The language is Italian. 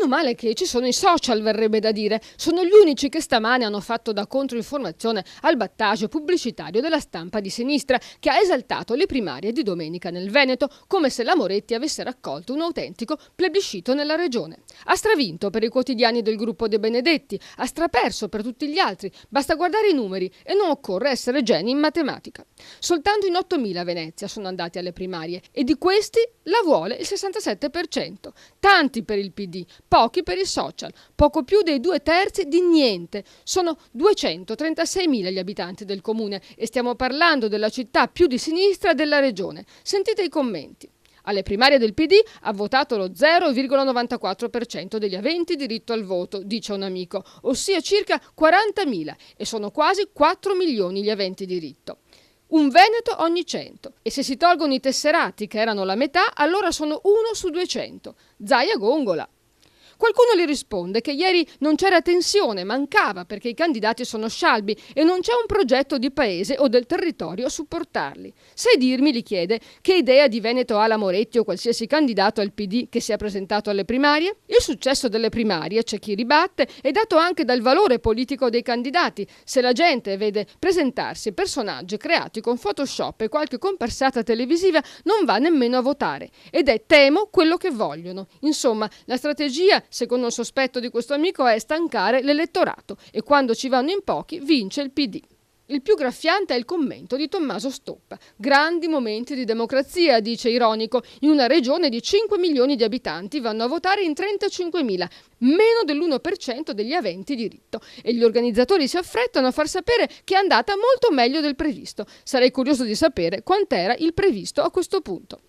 Meno male che ci sono i social, verrebbe da dire. Sono gli unici che stamane hanno fatto da controinformazione al battage pubblicitario della stampa di sinistra, che ha esaltato le primarie di domenica nel Veneto, come se la Moretti avesse raccolto un autentico plebiscito nella regione. Ha stravinto per i quotidiani del gruppo De Benedetti, ha straperso per tutti gli altri. Basta guardare i numeri e non occorre essere geni in matematica. Soltanto in 8.000 a Venezia sono andati alle primarie e di questi la vuole il 67%. Tanti per il PD, pochi per i social, poco più dei 2/3 di niente. Sono 236.000 gli abitanti del comune e stiamo parlando della città più di sinistra della regione. Sentite i commenti. Alle primarie del PD ha votato lo 0,94% degli aventi diritto al voto, dice un amico, ossia circa 40.000, e sono quasi 4 milioni gli aventi diritto. Un veneto ogni 100, e se si tolgono i tesserati, che erano la metà, allora sono 1 su 200. Zaia gongola. Qualcuno gli risponde che ieri non c'era tensione, mancava perché i candidati sono scialbi e non c'è un progetto di paese o del territorio a supportarli. Sai dirmi, gli chiede, che idea di Veneto ha la Moretti o qualsiasi candidato al PD che si è presentato alle primarie? Il successo delle primarie, c'è chi ribatte, è dato anche dal valore politico dei candidati. Se la gente vede presentarsi personaggi creati con Photoshop e qualche comparsata televisiva, non va nemmeno a votare. Ed è, temo, quello che vogliono. Insomma, la strategia, secondo il sospetto di questo amico, è stancare l'elettorato e quando ci vanno in pochi vince il PD. Il più graffiante è il commento di Tommaso Stoppa. Grandi momenti di democrazia, dice ironico. In una regione di 5 milioni di abitanti vanno a votare in 35.000, meno dell'1% degli aventi diritto. E gli organizzatori si affrettano a far sapere che è andata molto meglio del previsto. Sarei curioso di sapere quant'era il previsto a questo punto.